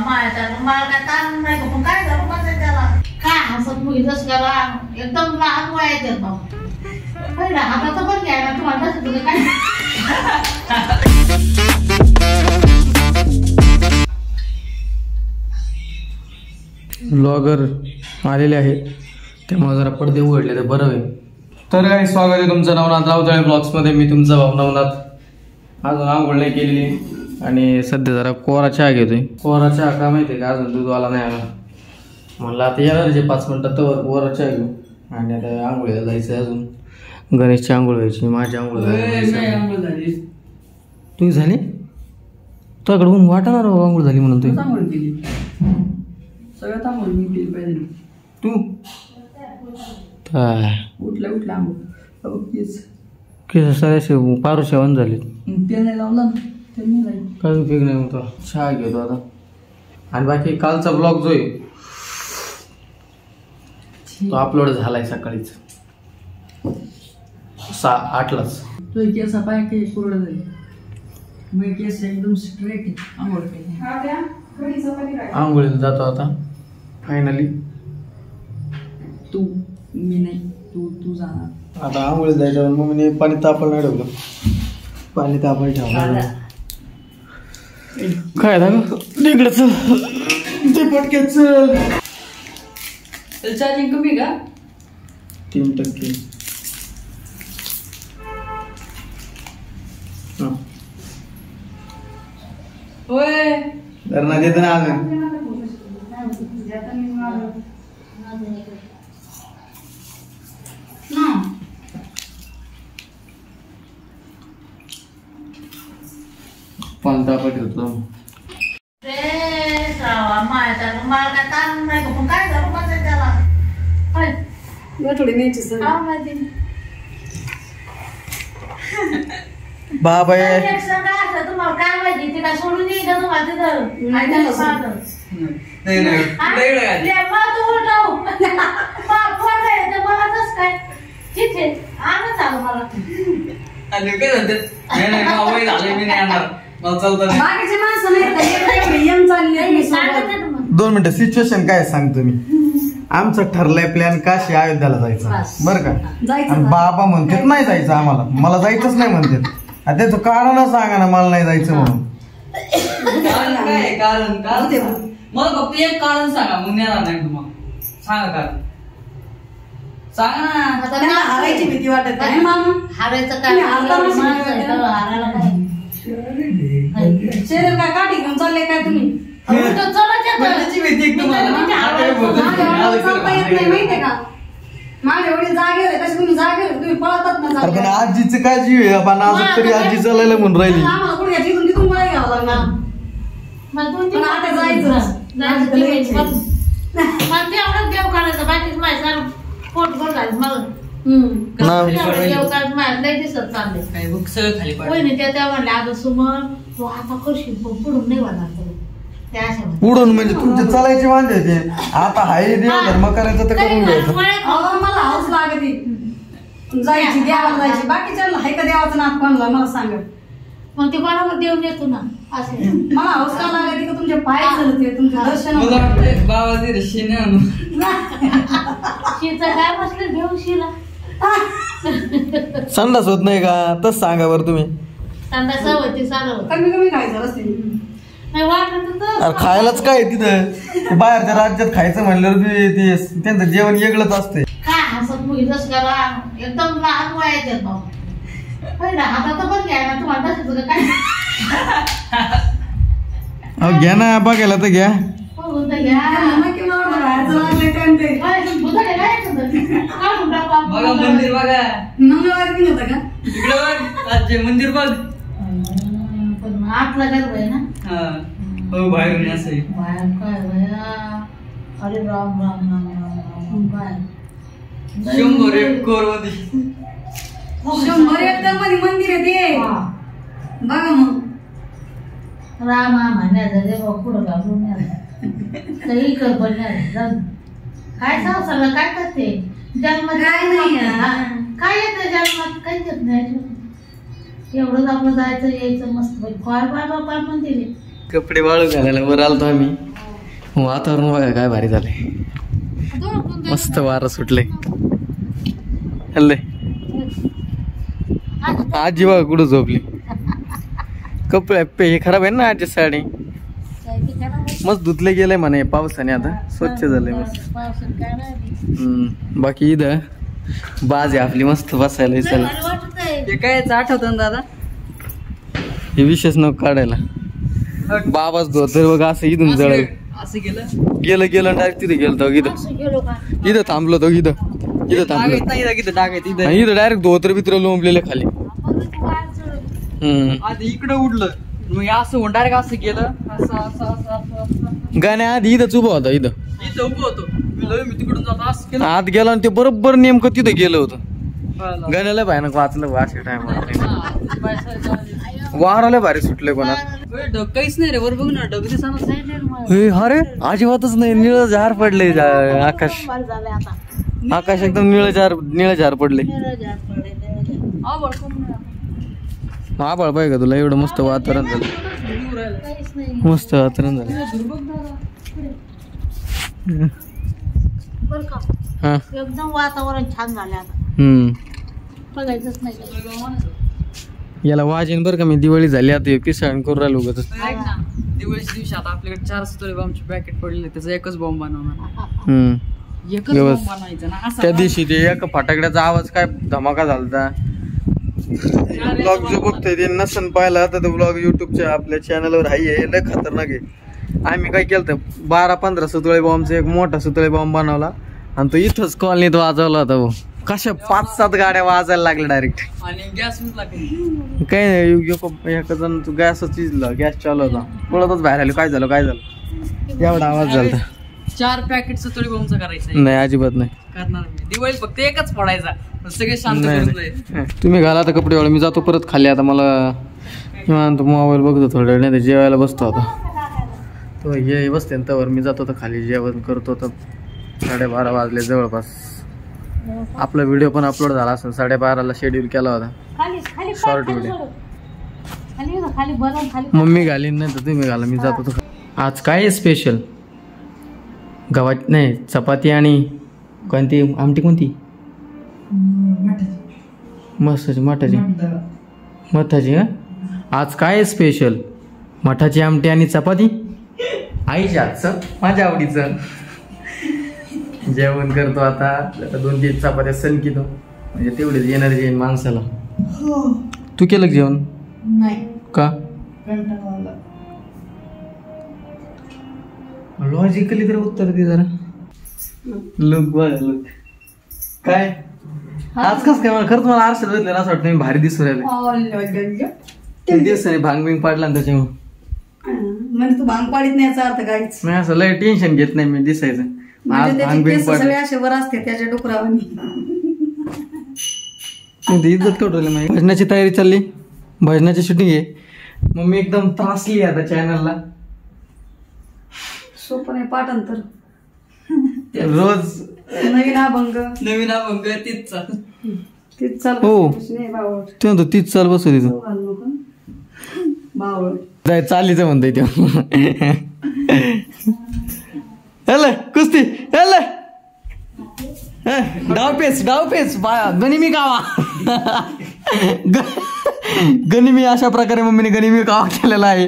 माया मला काय ताण नाही का पण काय झालं माझं त्याला काय हसत मुली जस करा एकदम लहान वयात बाबा पहिला हाताचं पण घ्यायला तुम्हाला तसं तुझं काय ब्लॉगर आलेले आहेत त्यामुळे जरा पडदे उघडले तर बरं होईल. तर काय स्वागत आहे तुमचं नवनाथ राऊतळे ब्लॉग्समध्ये. मी तुमचा भाऊ नवनाथ. अजून आंघोळ नाही केलेली आणि सध्या जरा कोरा चहा घेतोय. कोरा चहा का माहिती आहे का अजून दूधवाला नाही आला. म्हणलं आता येणार जे 5 मिनिटात तर कोरा चहा घेऊ आणि आता आंघोळीला जायचं. अजून गणेशची आंघोळ व्हायची, माझी आंघोळ झाली. तुझी झाली? तुझ्याकडे ऊन वाटणार आंघोळ झाली म्हणून तू सगळ्यात आंघोळ मी केली पाहिजे. तू उठला उठला आंघोळ केस सारे पारू सेवन झाले. ते नाही लावलं ते नाही लावलं काय उपयोग नाही होता. चहा घेतो आता. आणि बाकी कालचा ब्लॉग जो आहे तो अपलोड झालाय सकाळीच 8लाच. तो केस पाय काही कोरडं झाली. मी केस एकदम स्ट्रेट आहे. आंघोळ केली आंघोळीला जातो आता फायनली. तू मी नाही तू जाणार आता आंघोळीला जायचं. मम्मीने पाणी तापायला नाही ठेवलं. पाणी तापायला ठेवलं काय झालं तिकडच ते पटकेच. चार्जिंग कमी का? 3%. होय तर ना देत ना अजून पाणी तापायला ठेवतो. माया मला काय ताण नाही का पण काय झालं माझं त्याला थोडी न्यायची बाबा तुम्हाला काय माहिती ते काय सोडून येईल का तुम्हाला तिथं मला तस काय तिथे आणच आलं मला बाकीचे माणसं नाही 2 मिनिटं सिच्युएशन काय सांगतो मी. आमचं ठरलंय प्लॅन काशी अयोध्याला जायचं बरं का. आणि बाबा म्हणतात नाही जायचं आम्हाला. मला जायचंच नाही म्हणतात. त्याचं कारण सांगा ना मला नाही जायचं म्हणून. काय कारण मला फक्त एक कारण सांगा मग नेणार नाही तुम्हाला. सांगा कारण सांगा ना. हारायची भीती वाटत नाही मामा. हारायचं काय हारायला काय शरीर काय काठी घेऊन चालले काय तुम्ही? माहितीये का माझ्या एवढी जागे तशी तुम्ही जागे तुम्ही पळतात ना. पण आजीचं काय जीव आहे आपण अजून तरी आजी चालायला म्हणून राहिली. आम्हाला कुठे तिथून तिथून मला घ्यावं लागणार. पण आता जायचं एवढं देव काढायचं बाकीच माझ्या पोट भर घाल मला दिसत चालले त्या म्हणल्या अगं सुमन तू आता करशील पुढून नाही वाटणार. पुढून म्हणजे तुमचे चालायचे वांदे होते. आता हाय देव धर्म करायचं तर करून घ्यायचं. मला हौस लागते जायची देवाला जायची. बाकीच्या हाय का देवाचं नाथ कोणला मला सांग. मग ते कोणाला देऊन येतो ना असे मला हौस का लागते का तुमचे पाय झाले तुमचे दर्शन शीचा काय बसलं घेऊन शिला संडास होत नाही का तस सांगा बरं तुम्ही. संडास होती सारं कमी कमी खायचं रस्ते नाही वाटत. अरे खायलाच काय तिथं बाहेरच्या राज्यात खायचं म्हणल्यावर त्यांचं जेवण वेगळंच असते. काय हसत मुली जस करा एकदम लहान वयात बाबा पहिला हाताचं पण घ्यायला तुम्हाला तसं तुझं काय घ्या ना बघायला तर घ्या. मंदिर बघा मंगळवारी होतं का तिकडे मंदिर बघ. पण आतला गर्भ आहे ना. बाहेर बाहेर काय भया. अरे राम राम राम राम बाय 100 एकर मध्ये मंदिर आहे ते बघा. मग रामा म्हणण्याचं पुढं घालून काही कर बनणार काय संसारला काय करते जन्म काय नाही काय येतं जन्मात काहीच येत नाही. एवढंच आपलं जायचं यायचं मस्त काय बाय बाय पण दिले कपडे वाळू घालायला वर आलतो आम्ही. वातावरण बघा काय भारी झालंय, मस्त वारं सुटले. हल्ले आजी बघा कुठं झोपली. कपडे हे खराब आहे ना आजी साडी, मस्त धुतले गेले म्हणे पावसाने, आता स्वच्छ झाले मस्त. बाकी इथं बाज आहे आपली मस्त बसायला विसायला. ते काय आठवत ना दादा, हे विशेष नको काढायला. बाबाच धोतर बघा असं इथून जळ असं गेलं गेलं डायरेक्ट तिथे गेलो. इथं थांबलो तो, इथं थांबलो. आणि इथं डायरेक्ट धोतर बित्र लोंबलेले खाली. आधी इकडं उडलं, मग असं डायरेक्ट असं गेलं. असं गाण्या आधी इथंच उभा होता. इथं उभं होतो मी, तिकडून जातो असं केलं. आत गेला आणि ते बरोबर नेमकं तिथं गेलं होतं. गाण्याला भयानक वाचलं वाच टाइम. वाराला भारी सुटले कोणा काहीच नाही रे, वर बघ ना ढग दिसणार. अरे अजिबातच नाही, निळं झार पडले आकाश. आकाश एकदम निळं झार पडले. आभाळ पाहिजे का तुला? एवढं मस्त वातावरण झालं, मस्त वातावरण झालं. हा एकदम वातावरण छान झालं आता, बघायचंच नाही. याला वाजेन बरं का मी, दिवाळी झाली आता पिसाळ करून राहिलो उगाच. दिवाळीच्या दिवशी आता आपल्याकडे 4 सुतळे बॉम्बचे पॅकेट पडले, त्याचा एकच बॉम्ब बनवणार. एकच बॉम्ब बनवायचा ना. त्या दिवशी ते एका फटाकड्याचा आवाज काय धमाका झालता. ब्लॉग जो बघतोय ते नसन पाहिला तर तो ब्लॉग युट्यूबच्या आपल्या चॅनलवर आहे, लय खतरनाक आहे. आम्ही काय केलं, 12-15 सुतळे बॉम्बचा एक मोठा सुतळे बॉम्ब बनवला आणि तो इथंच कॉलनीत वाजवला होता. कशा 5-7 गाड्या वाजायला लागल्या डायरेक्ट. आणि गॅस काही नाही, एका जण गॅसच चिजला, गॅस चालू होता, पळतच बाहेर आलो. काय झालं एवढा आवाज झाला. 4 पॅकेट सुतळे बॉम्बचा करायचा नाही, अजिबात नाही करणार मी. दिवाळीत फक्त एकच फोडायचा, सगळे शांत करून जाईल. तुम्ही घाला आता कपडे वाळू, मी जातो परत खाली. आता मला निवांत मोबाईल बघतो थोड्या वेळ, नाही जेवायला बसतो आता. तो हे बसते ना त्यावर मी जातो तर खाली जेवण करतो. तर 12:30 वाजले जवळपास. आपला व्हिडिओ पण अपलोड झाला असेल, 12:30ला शेड्यूल केला होता शॉर्ट व्हिडिओ. मम्मी घालीन नाही तर तुम्ही घाला, मी जातो तर. आज काय स्पेशल? गव्हाची नाही, चपाती आणि कोणती आमटी? कोणती? मसाची मठाची का? आज काय स्पेशल? मठाची आमटी आणि चपाती. आईच्या हातचं, माझ्या आवडीचं जेवण करतो आता. 2-3 चपात्या सनकितो, म्हणजे तेवढीच एनर्जी येईल माणसाला. तू केलं जेवण? नाही का? लॉजिकली तर उत्तर दे जरा. लुक बघ, लुक काय आज कस काय? मला खरंच मला आरशात बघितलं असं वाटतं मी भारी दिसू राहिले. ते दिवसाने भांग बिंग पाडला ना त्याच्यामुळे. म्हणजे तू भांग पाडीत नाही याचा अर्थ काहीच नाही, असं लय टेन्शन घेत नाही मी दिसायचं. आज भांग बिंग सगळे असे वर असते त्याच्या डुकरावानी. इज्जत कटवली माझी. भजनाची तयारी चालली, भजनाची शूटिंग आहे. मम्मी एकदम त्रासली आता चॅनलला. सोपं नाही पाठांतर. रोज नवीन अभंग तीच चाल. हो ते म्हणतो तीच चाल बसू तिथं. जाय चालीचं म्हणतोय ते. कुस्ती डावपेच गनिमी कावा. गनिमी अशा प्रकारे मम्मीने गनिमी कावा केलेला आहे.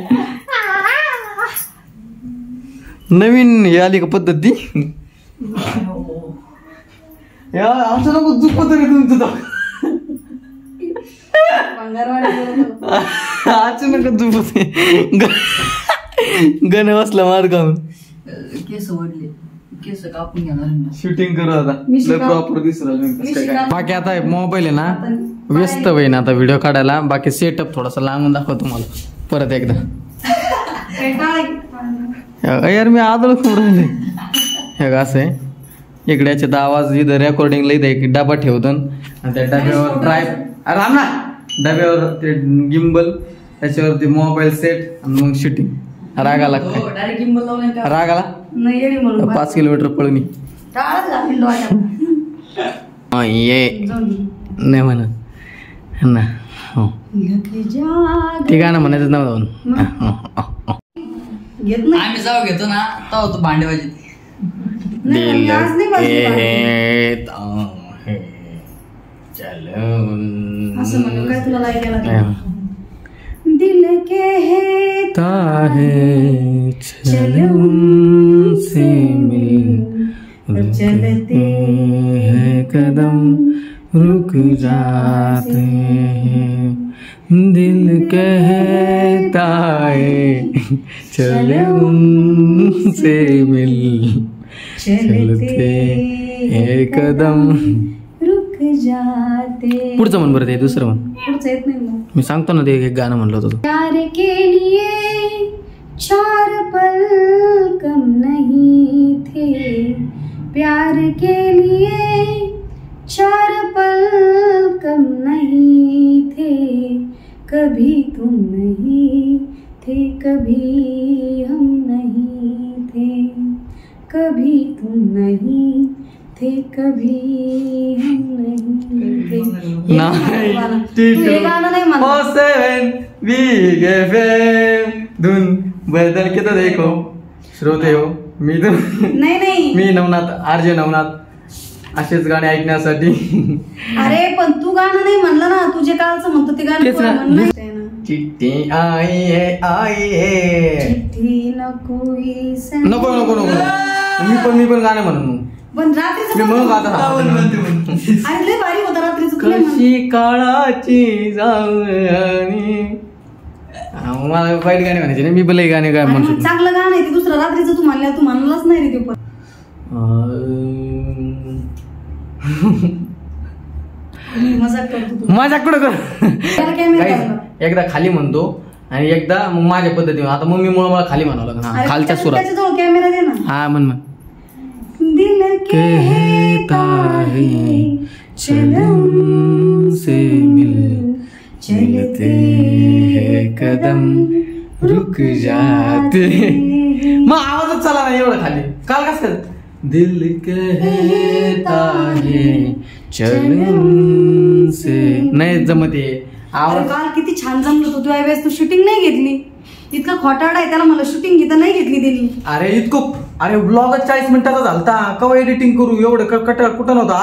नवीन हे आली का पद्धत ती? आमचं नको दुखत रे तुमचं. अचानक दुखत गण बसला मार खाऊन. केस वाढले, केस कापून घेणार. शूटिंग करू आता, प्रॉपर दिसलं. बाकी आता मोबाईल आहे ना व्यस्त होईन आता व्हिडिओ काढायला. बाकी सेटअप थोडासा लांबून दाखव तुम्हाला परत एकदा. यार मी आदळ खूप राहिले. हे असं आहे, इकडे याच्यात आवाज इथं रेकॉर्डिंगला इथं एक डबा ठेवतो आणि त्या डब्यावर राम ना डब्यावर ते गिम्बल, त्याच्यावरती मोबाईल सेट आणि मग शूटिंग. राग आला राग आला 5 किलोमीटर पळून ये नाही म्हणत ना. हो ते गाणं म्हणायचं नव्हतं. घेत नाही आम्ही जाऊ घेतो ना तेव्हा तू भांडे वाजत नाही, आज नाही वाजली असं म्हणलं काय तुला लाईक केला दिल कहता है चलो उनसे मिल चलते हैं कदम रुक जाते हैं दिल कहता है चलो उनसे मिल चलते हैं कदम रुक जाते. पुढचं म्हण बरं ते दुसरं म्हण. पुढचं येत नाही मी सांगतो ना ते एक गाणं म्हणलं होतं. प्यार के लिए चार पल कम नहीं थे प्यार के लिए चार पल कम नहीं थे कभी तुम नहीं थे कभी हम नहीं थे कभी तुम नहीं थे कभी हम नहीं थे. तू हे गाणं नाही धुन बदल के तो देखो श्रोते हो मी नाही मी नवनाथ आरजे नवनाथ असेच गाणे ऐकण्यासाठी. अरे पण तू गाणं नाही म्हणलं ना तुझे कालचं म्हणतो ते गाणं. चिट्ठी आई है चिट्ठी नको नको नको नको मी पण गाणे म्हणून पण रात्रीचं मी म्हणून गाता अरे लय भारी होता रात्रीचं. कशी काळाची जाऊ आणि मला वाईट गाणे म्हणायचे नाही मी भले गाणे काय म्हणतो. चांगलं गाणं आहे ते दुसरं रात्रीचं तू म्हणलं तू म्हणलाच नाही रे ते पण. मजाक कुठं कर. एकदा खाली म्हणतो आणि एकदा मग माझ्या पद्धतीने. आता मम्मीमुळे मला खाली म्हणावं लागेल. खालच्या सुरात कॅमेरा दे ना. हा म्हण मग. दिल कहता है चलो उनसे मिल चलते हैं कदम रुक जाते. मग आवाजच चला नाही एवढं खाली काल कसं कर. दिल कहता है चलो उनसे नाही जमत आहे आवाज. काल किती छान जमलं होतं. तुझ्या वेळेस तू शूटिंग नाही घेतली. इतका खोटारडा आहे त्याला मला शूटिंग घेता नाही घेतली त्यांनी. अरे इतकं अरे ब्लॉगच 40 मिनिटाचा झालता कवा एडिटिंग करू एवढं कुठं नव्हतं.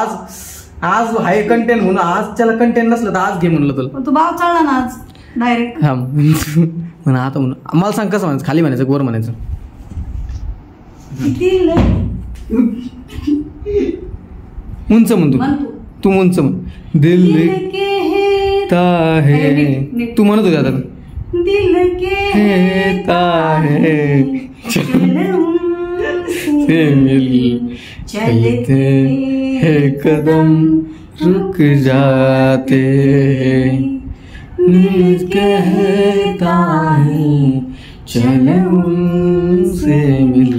आज हाय कंटेंट म्हणून आज त्याला कंटेंट नसलं तर आज घे म्हणलं तुला. तू भाव चढला ना आज डायरेक्ट. हा म्हणा आता म्हणून मला सांग कसं म्हणायचं खाली म्हणायचं वर म्हणायचं. उंच म्हणतो तू उंच म्हण. दिल कहता है तू म्हणत होती आता. दिल कहता है चलो उनसे मिल चलते हैं कदम रुक जाते हैं. दिल कहता है चलो उनसे मिल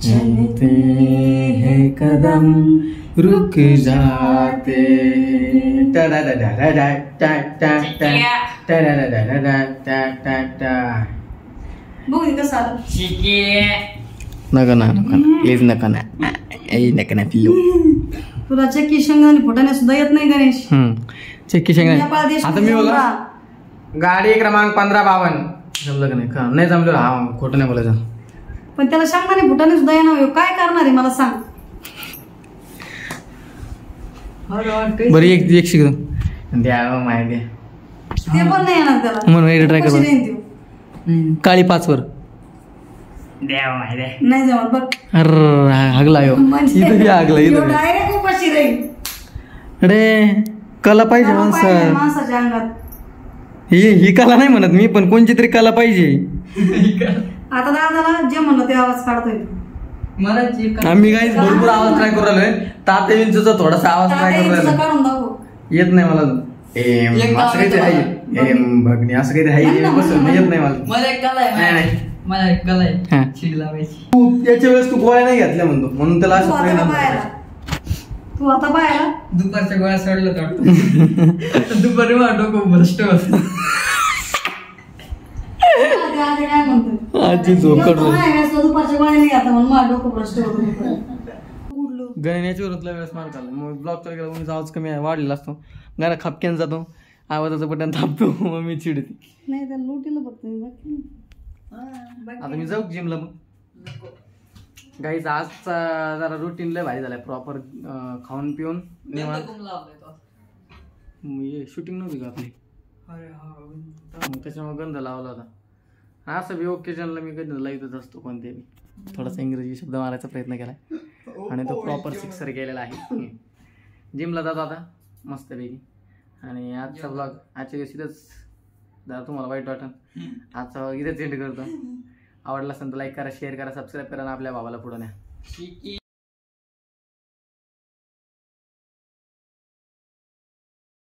चलते हैं कदम रुक जाते. नका ना प्लीज नका ना नका ना पिल्लू. तुला चक्की शेंगदाणे फुटाणे सुद्धा येत नाही गणेश. चक्की शेंगदाणे आता मी बघा गाडी क्रमांक 1552 जमलं का नाही का नाही जमलं. हा खोटं नाही बोलायचं. पण त्याला शेंगदाणे फुटाणे सुद्धा येणार काय करणार आहे मला सांग. बरं एक शिकतो द्या माहिती ते पण नाही येणार त्याला म्हणून ट्राय कर. काळी 5 वर द्या माहिती नाही जमत बघ. अरे हागला इथं हागला इथं डायरेक्ट उपाशी राहील. अरे कला पाहिजे माणसाच्या अंगात. ही कला नाही म्हणत मी पण कोणची तरी कला पाहिजे. आता दादाला जे म्हणलं ते आवाज काढतोय. आम्ही काही भरपूर आवाज ट्राय करू राहिलोय. तात्या विंचूचा थोडासा आवाज ट्राय करू राहिलो. येत नाही मला. असं काहीतरी आहे बघणे असं काहीतरी आहे बसून येत नाही मला. मला एक कला आहे. मला एक कला आहे शिड लावायची. तू त्याच्या वेळेस तू गोळ्या नाही घेतल्या म्हणतो म्हणून त्याला असं परिणाम. तू आता पाहायला दुपारच्या गोळ्या सोडलं काढतो. दुपारी मला डोकं भ्रष्ट होत. आजी झोकड दुपारच्या गोळ्या नाही आता म्हणून मला डोकं भ्रष्ट होतं. गणण्याच्या वरतला वेळेस मार खाल्ला मग ब्लॉगचा वगैरे आवाज कमी वाढलेला असतो. गाणं खपक्यान जातो आवाजाचं बटन थांबतो मग मी चिडते. नाही तर लुटीला बघतो आता मी जाऊ जिमला मग. गाईच आजचा जरा रुटीन लय भारी झालाय प्रॉपर खाऊन पिऊन शूटिंग नव्हती का आपली त्याच्यामुळे गंध लावला होता. असं बी ओकेजनला मी कधी लाईतच असतो कोणते बी थोडासा इंग्रजी शब्द मारायचा प्रयत्न केलाय आणि तो प्रॉपर सिक्सर केलेला आहे. जिमला जातो आता मस्तपैकी. आणि आजचा ब्लॉग आजच्या दिवशी इथंच जरा तुम्हाला वाईट वाटन आजचा इथेच एंड करतो. आवडला असेल तर लाईक करा शेअर करा सबस्क्राईब करा आणि आपल्या भावाला पुढे न्या.